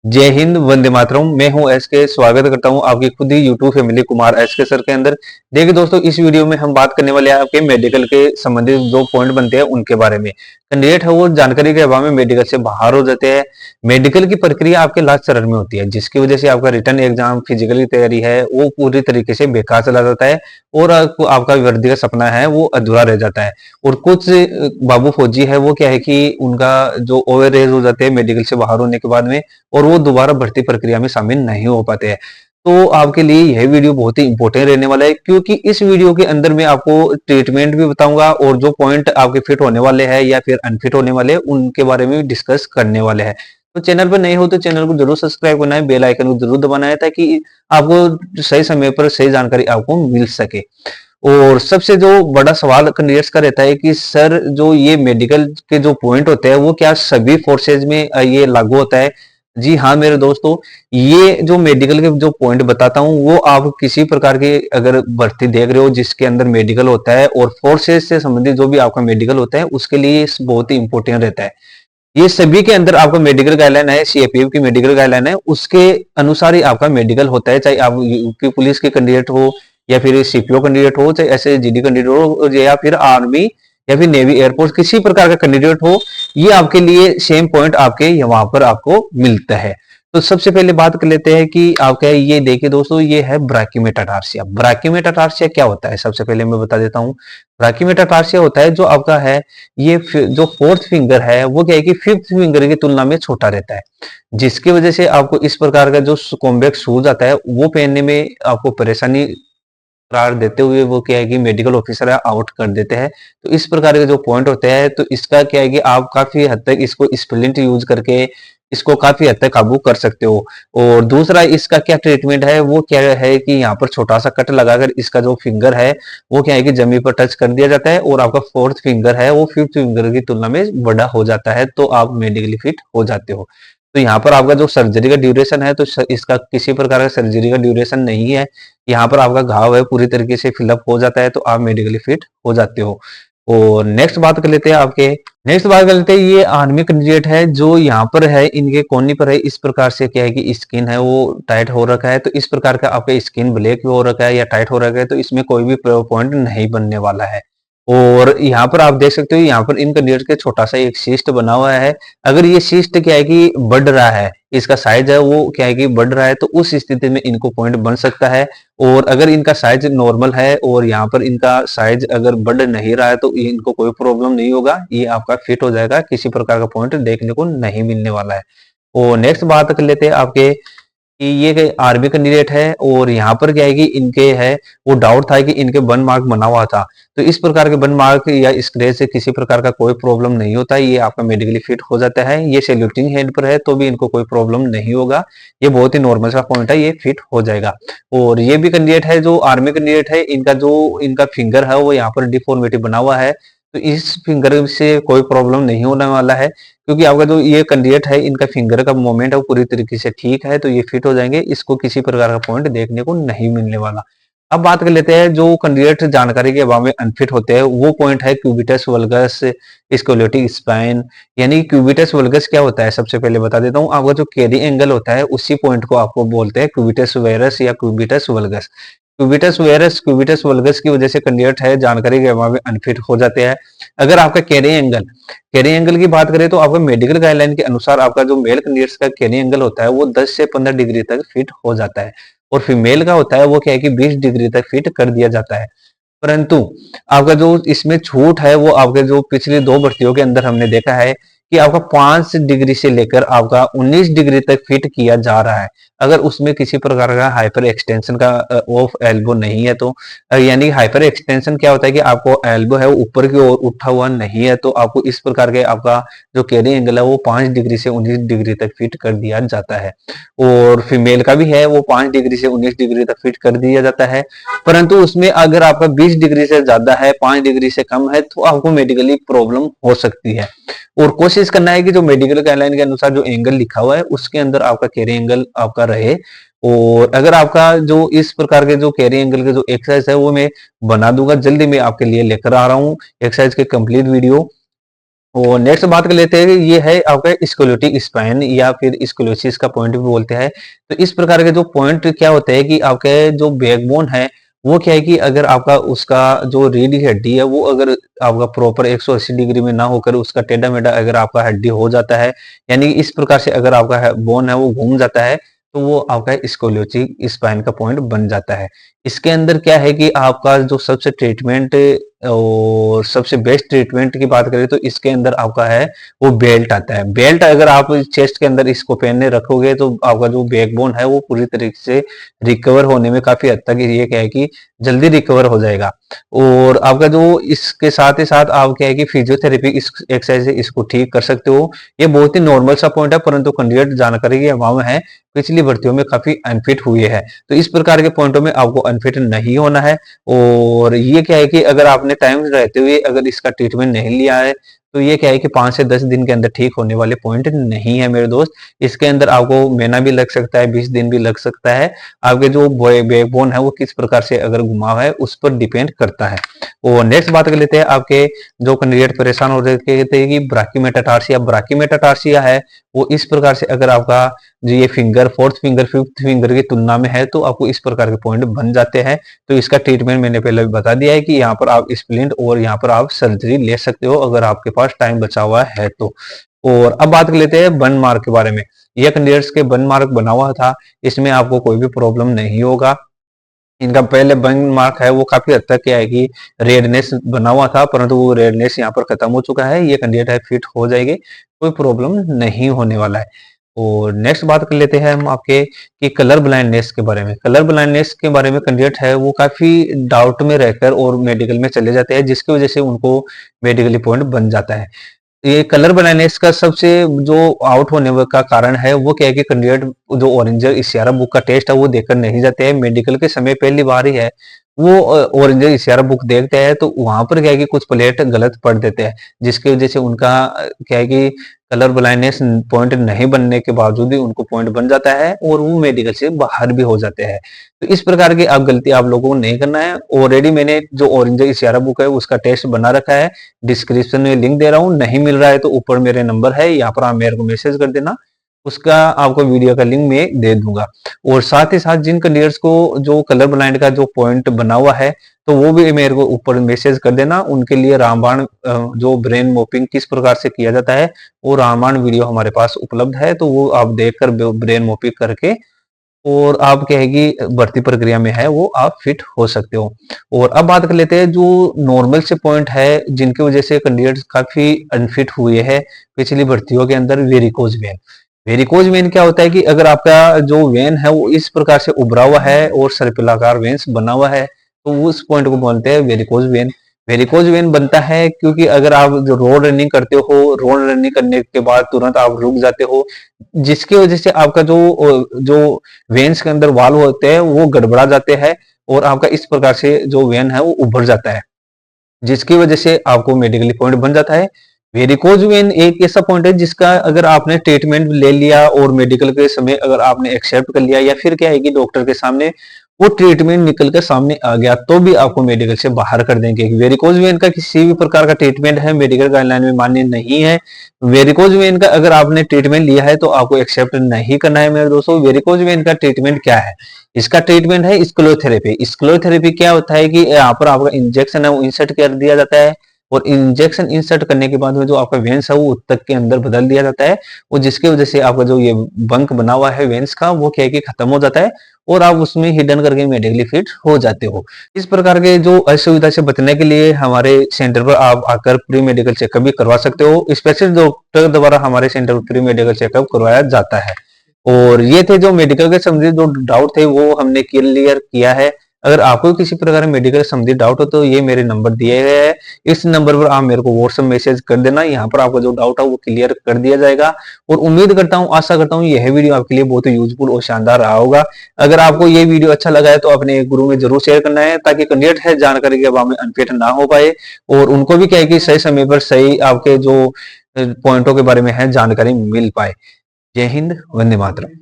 जय हिंद, वंदे मातरम। मैं हूं एसके। स्वागत करता हूं आपकी खुद ही YouTube family Kumar SK sir के अंदर। देखिए दोस्तों, इस वीडियो में हम बात करने वाले हैं आपके मेडिकल के संबंधित जो पॉइंट बनते हैं उनके बारे में। कैंडिडेट है वो जानकारी के अभाव में मेडिकल से बाहर हो जाते हैं। मेडिकल की प्रक्रिया आपके लास्ट चरण में होती है, जिसकी वजह से आपका रिटर्न एग्जाम, फिजिकल की तैयारी है वो पूरी तरीके से बेकार चला जाता है और आपका वर्दी का सपना है वो अधूरा रह जाता है। और कुछ बाबू फौजी है वो क्या है कि उनका जो ओवर एज हो जाते हैं मेडिकल से बाहर होने के बाद में, और वो दोबारा भर्ती प्रक्रिया में शामिल नहीं हो पाते हैं। तो आपके लिए यह वीडियो बहुत ही इंपॉर्टेंट रहने वाला है, क्योंकि इस वीडियो के अंदर मैं आपको ट्रीटमेंट भी बताऊंगा और जो पॉइंट आपके फिट होने वाले हैं या फिर अनफिट होने वाले हैं उनके बारे में भी डिस्कस करने वाले हैं। तो चैनल पर नए हो तो चैनल को जरूर सब्सक्राइब करना है, बेल आइकन को जरूर दबाना है, ताकि आपको सही समय पर सही जानकारी आपको मिल सके। और सबसे जो बड़ा सवाल कैंडिडेट्स का रहता है कि सर, जो ये मेडिकल के जो पॉइंट होते हैं वो क्या सभी फोर्सेज में ये लागू होता है? जी हाँ मेरे दोस्तों, ये जो मेडिकल के जो पॉइंट बताता हूँ वो आप किसी प्रकार की अगर भर्ती देख रहे हो जिसके अंदर मेडिकल होता है और फोर्सेज से संबंधित जो भी आपका मेडिकल होता है उसके लिए बहुत ही इंपॉर्टेंट रहता है। ये सभी के अंदर आपका मेडिकल गाइडलाइन है, सीएपीएफ की मेडिकल गाइडलाइन है, उसके अनुसार ही आपका मेडिकल होता है। चाहे आप यूपी पुलिस के कैंडिडेट हो या फिर सीपीओ कैंडिडेट हो, चाहे ऐसे जीडी कैंडिडेट हो या फिर आर्मी या फिर नेवी एयरफोर्स, किसी प्रकार का कैंडिडेट हो, ये आपके लिए सेम पॉइंट आपके वहां पर आपको मिलता है। तो सबसे पहले बात कर लेते हैं कि आपका ये देखिए दोस्तों, ये है ब्राकियोमेटाटार्सिया। ब्राकियोमेटाटार्सिया क्या होता है सबसे पहले मैं बता देता हूँ। ब्राकियोमेटाटार्सिया होता है जो आपका है, ये जो फोर्थ फिंगर है वो क्या है कि फिफ्थ फिंगर की तुलना में छोटा रहता है, जिसकी वजह से आपको इस प्रकार का जो कॉम्बैक्ट शूज आता है वो पहनने में आपको परेशानी करार देते हुए वो क्या है कि मेडिकल ऑफिसर आउट कर देते हैं। तो इस प्रकार के जो पॉइंट होते हैं, तो इसका क्या है कि आप काफी हद तक इसको स्प्लिंट यूज करके इसको काफी हद तक काबू कर सकते हो। और दूसरा इसका क्या ट्रीटमेंट है, वो क्या है कि यहाँ पर छोटा सा कट लगाकर इसका जो फिंगर है वो क्या है कि जमीन पर टच कर दिया जाता है और आपका फोर्थ फिंगर है वो फिफ्थ फिंगर की तुलना में बड़ा हो जाता है, तो आप मेडिकली फिट हो जाते हो। तो यहाँ पर आपका जो सर्जरी का ड्यूरेशन है, तो इसका किसी प्रकार का सर्जरी का ड्यूरेशन नहीं है। यहाँ पर आपका घाव है पूरी तरीके से फिलअप हो जाता है, तो आप मेडिकली फिट हो जाते हो। और नेक्स्ट बात कर लेते हैं आपके, नेक्स्ट बात कर लेते हैं ये आर्मी कैंडिडेट है जो यहाँ पर है, इनके कोहनी पर है इस प्रकार से क्या है कि स्किन है वो टाइट हो रखा है। तो इस प्रकार का आपका स्किन ब्लैक हो रखा है या टाइट हो रखा है, तो इसमें कोई भी पॉइंट नहीं बनने वाला है। और यहाँ पर आप देख सकते हो, यहाँ पर इन कैंडिडेट के छोटा सा एक सिस्ट बना हुआ है। अगर ये सिस्ट क्या है कि बढ़ रहा है, इसका साइज है वो क्या है कि बढ़ रहा है, तो उस स्थिति में इनको पॉइंट बन सकता है। और अगर इनका साइज नॉर्मल है और यहाँ पर इनका साइज अगर बढ़ नहीं रहा है, तो इनको कोई प्रॉब्लम नहीं होगा, ये आपका फिट हो जाएगा, किसी प्रकार का पॉइंट देखने को नहीं मिलने वाला है। और नेक्स्ट बात कर लेते हैं आपके कि ये आर्मी कैंडिडेट है और यहाँ पर क्या है कि इनके है वो डाउट था कि इनके बर्न मार्क बना हुआ था। तो इस प्रकार के बर्न मार्क या स्क्रैच से किसी प्रकार का कोई प्रॉब्लम नहीं होता है, ये आपका मेडिकली फिट हो जाता है। ये सैल्यूटिंग हैंड पर है तो भी इनको कोई प्रॉब्लम नहीं होगा, ये बहुत ही नॉर्मल सा पॉइंट है, ये फिट हो जाएगा। और ये भी कैंडिडेट है जो आर्मी कैंडिडेट है, इनका जो इनका फिंगर है वो यहाँ पर डिफॉर्मिटी बना हुआ है, तो इस फिंगर से कोई प्रॉब्लम नहीं होने वाला है, क्योंकि आपका जो ये कैंडिडेट है इनका फिंगर का मूवमेंट है वो पूरी तरीके से ठीक है, तो ये फिट हो जाएंगे, इसको किसी प्रकार का पॉइंट देखने को नहीं मिलने वाला। अब बात कर लेते हैं जो कैंडिडेट जानकारी के अभाव में अनफिट होते हैं, वो पॉइंट है क्यूबिटस वल्गस स्कोलेटिक स्पाइन। यानी क्यूबिटस वल्गस क्या होता है सबसे पहले बता देता हूँ। आपका जो कैरी एंगल होता है उसी पॉइंट को आपको बोलते हैं क्यूबिटस वेरस या cubitus valgus. Cubitus varus cubitus valgus की वजह से कैंडिडेट है जानकारी के अभाव में अनफिट हो जाते हैं। अगर आपका कैरी एंगल की बात करें तो आपका मेडिकल गाइडलाइन के अनुसार आपका जो मेल कैंडिडेट्स का कैरी एंगल होता है वो 10 से 15 डिग्री तक फिट हो जाता है, और फीमेल का होता है वो क्या है कि 20 डिग्री तक फिट कर दिया जाता है। परंतु आपका जो इसमें छूट है वो आपके जो पिछली दो भर्तियों के अंदर हमने देखा है कि आपका 5 डिग्री से लेकर आपका 19 डिग्री तक फिट किया जा रहा है, अगर उसमें किसी प्रकार का हाइपर एक्सटेंशन का ऑफ एल्बो नहीं है तो। यानी हाइपर एक्सटेंशन क्या होता है कि आपको एल्बो है वो ऊपर की ओर उठा हुआ नहीं है, तो आपको इस प्रकार के आपका जो कैरी एंगल है वो 5 डिग्री से 19 डिग्री तक फिट कर दिया जाता है। और फीमेल का भी है वो 5 डिग्री से 19 डिग्री तक फिट कर दिया जाता है। परंतु उसमें अगर आपका 20 डिग्री से ज्यादा है, 5 डिग्री से कम है, तो आपको मेडिकली प्रॉब्लम हो सकती है। और कोशिश करना है कि जो मेडिकल गाइडलाइन के अनुसार जो एंगल लिखा हुआ है उसके अंदर आपका कैरी एंगल आपका रहे। और अगर आपका जो इस प्रकार के जो कैरी एंगल के जो एक्सरसाइज है वो मैं बना दूंगा, जल्दी मैं आपके लिए लेकर आ रहा हूँ एक्सरसाइज के कंप्लीट वीडियो। और नेक्स्ट बात कर लेते हैं, ये है आपका स्क्लेरोटिक स्पाइन या फिर स्क्लेरोसिस का पॉइंट भी बोलते हैं। तो इस प्रकार के जो पॉइंट क्या होता है कि आपके जो बैकबोन है वो क्या है कि अगर आपका उसका जो रीढ़ की हड्डी है वो अगर आपका प्रॉपर 180 डिग्री में ना होकर उसका टेढ़ा मेढ़ा अगर आपका हड्डी हो जाता है, यानी कि इस प्रकार से अगर आपका बोन है वो घूम जाता है, तो वो आपका स्क्लेरोटिक स्पाइन का पॉइंट बन जाता है। इसके अंदर क्या है कि आपका जो सबसे ट्रीटमेंट और सबसे बेस्ट ट्रीटमेंट की बात करें तो इसके अंदर आपका है वो बेल्ट आता है। बेल्ट अगर आप चेस्ट के अंदर इसको पहनने रखोगे तो आपका जो बैकबोन है वो पूरी तरीके से रिकवर होने में काफी हद तक ये क्या है कि जल्दी रिकवर हो जाएगा। और आपका जो इसके साथ ही साथ आप क्या है कि फिजियोथेरेपी इस एक्सरसाइज से इसको ठीक कर सकते हो। ये बहुत ही नॉर्मल सा पॉइंट है, परंतु कैंडिडेट जानकारी के अभाव में है, पिछली भर्तियों में काफी अनफिट हुए हैं। तो इस प्रकार के पॉइंटों में आपको अनफिट नहीं होना है। और ये क्या है कि अगर आपने टाइम रहते हुए अगर इसका ट्रीटमेंट नहीं लिया है तो ये क्या है कि 5 से 10 दिन के अंदर ठीक होने वाले पॉइंट नहीं है मेरे दोस्त। इसके अंदर आपको महीना भी लग सकता है, 20 दिन भी लग सकता है। आपके जो बैकबोन है वो किस प्रकार से अगर घुमाव है उस पर डिपेंड करता है। और नेक्स्ट बात कर लेते हैं, आपके जो कैंडिडेट परेशान हो रहे थे कि ब्राकीमेटाटार्सिया है वो इस प्रकार से अगर आपका जो ये finger fourth finger fifth finger की तुलना में है तो आपको इस प्रकार के पॉइंट बन जाते हैं। तो इसका ट्रीटमेंट मैंने पहले भी बता दिया है कि यहाँ पर आप स्प्लिंट और यहाँ पर आप सर्जरी ले सकते हो अगर आपके पास टाइम बचा हुआ है तो। और अब बात कर लेते हैं बर्न मार्क के बारे में। यह कैंडिडेट्स के बर्न मार्क बना हुआ था, इसमें आपको कोई भी प्रॉब्लम नहीं होगा। इनका पहले बर्न मार्क है वो काफी हद तक क्या है कि रेडनेस बना हुआ था, परंतु वो रेडनेस यहाँ पर खत्म हो चुका है। ये कैंडिडेट है फिट हो जाएंगे, कोई प्रॉब्लम नहीं होने वाला है। और नेक्स्ट बात कर लेते हैं हम आपके कि कलर ब्लाइंडनेस के बारे में। कलर ब्लाइंडनेस के बारे में कैंडिडेट है वो काफी डाउट में रहकर और मेडिकल में चले जाते हैं, जिसकी वजह से उनको मेडिकली पॉइंट बन जाता है। ये कलर ब्लाइंडनेस का सबसे जो आउट होने का कारण है वो क्या है कि कैंडिडेट जो ओरेंजर इशियारा बुक का टेस्ट है वो देखकर नहीं जाते हैं। मेडिकल के समय पहली बार ही है वो ओरेंजर इशियारा बुक देखते हैं, तो वहां पर क्या है कि कुछ प्लेट गलत पढ़ देते हैं, जिसकी वजह से उनका क्या है कि कलर ब्लाइंडनेस पॉइंट नहीं बनने के बावजूद भी उनको पॉइंट बन जाता है और वो मेडिकल से बाहर भी हो जाते हैं। तो इस प्रकार की आप गलती आप लोगों को नहीं करना है। ऑलरेडी मैंने जो ओरेंजर इशियारा बुक है उसका टेस्ट बना रखा है, डिस्क्रिप्शन में लिंक दे रहा हूँ। नहीं मिल रहा है तो ऊपर मेरे नंबर है, यहाँ पर आप मेरे को मैसेज कर देना, उसका आपको वीडियो का लिंक मैं दे दूंगा। और साथ ही साथ जिन कैंडिडेट्स को जो कलर ब्लाइंड का जो पॉइंट बना हुआ है तो वो भी मेरे को ऊपर मैसेज कर देना। उनके लिए रामबाण जो ब्रेन मोपिंग किस प्रकार से किया जाता है वो रामबाण वीडियो हमारे पास उपलब्ध है, तो वो आप देखकर ब्रेन मोपिंग करके और आप कहेगी भर्ती प्रक्रिया में है वो आप फिट हो सकते हो। और अब बात कर लेते हैं जो नॉर्मल से पॉइंट है जिनकी वजह से कैंडिडेट्स काफी अनफिट हुए हैं पिछली भर्तियों के अंदर। Varicose vein. वेरिकोज वेन क्या होता है कि अगर आपका जो वेन है वो इस प्रकार से उभरा हुआ है और सर्पिलाकार वेन्स बना हुआ है तो उस पॉइंट को बोलते हैं वेरिकोज वेन। वेरिकोज वेन बनता है क्योंकि अगर आप जो रोड रनिंग करते हो, रोड रनिंग करने के बाद तुरंत आप रुक जाते हो, जिसकी वजह से आपका जो जो वेन्स के अंदर वाल्व होते हैं वो गड़बड़ा जाते हैं और आपका इस प्रकार से जो वेन है वो उभर जाता है, जिसकी वजह से आपको मेडिकली पॉइंट बन जाता है। वेरिकोज वेन एक ऐसा पॉइंट है जिसका अगर आपने ट्रीटमेंट ले लिया और मेडिकल के समय अगर आपने एक्सेप्ट कर लिया या फिर क्या है कि डॉक्टर के सामने वो ट्रीटमेंट निकल कर सामने आ गया तो भी आपको मेडिकल से बाहर कर देंगे। वेरिकोज वेन का किसी भी प्रकार का ट्रीटमेंट है मेडिकल गाइडलाइन में मान्य नहीं है। वेरिकोज वेन का अगर आपने ट्रीटमेंट लिया है तो आपको एक्सेप्ट नहीं करना है मेरे दोस्तों। वेरिकोज वेन का ट्रीटमेंट क्या है? इसका ट्रीटमेंट है स्क्लेरोथेरेपी। स्क्लेरोथेरेपी क्या होता है कि यहाँ पर आपका इंजेक्शन है वो इंसर्ट कर दिया जाता है और इंजेक्शन इंसर्ट करने के बाद में जो आपका वेन्स है वो उत्तक के अंदर बदल दिया जाता है और जिसकी वजह से आपका जो ये बंक बना हुआ है वेन्स का वो क्या है कि खत्म हो जाता है और आप उसमें हिडन करके मेडिकली फिट हो जाते हो। इस प्रकार के जो असुविधा से बचने के लिए हमारे सेंटर पर आप आकर प्री मेडिकल चेकअप भी करवा सकते हो। स्पेशल डॉक्टर द्वारा हमारे सेंटर पर प्री मेडिकल चेकअप करवाया जाता है। और ये थे जो मेडिकल के संबंधित जो डाउट थे वो हमने क्लियर किया है। अगर आपको किसी प्रकार मेडिकल संबंधित डाउट हो तो ये मेरे नंबर दिए गए हैं, इस नंबर पर आप मेरे को व्हाट्सएप मैसेज कर देना, यहाँ पर आपका जो डाउट है वो क्लियर कर दिया जाएगा। और उम्मीद करता हूँ, आशा करता हूँ यह वीडियो आपके लिए बहुत ही यूजफुल और शानदार रहा होगा। अगर आपको ये वीडियो अच्छा लगा है तो अपने गुरु में जरूर शेयर करना है ताकि कैंडिडेट है जानकारी के अभाव में अनफिट ना हो पाए और उनको भी क्या है कि सही समय पर सही आपके जो पॉइंटों के बारे में है जानकारी मिल पाए। जय हिंद, वंदे मातरम।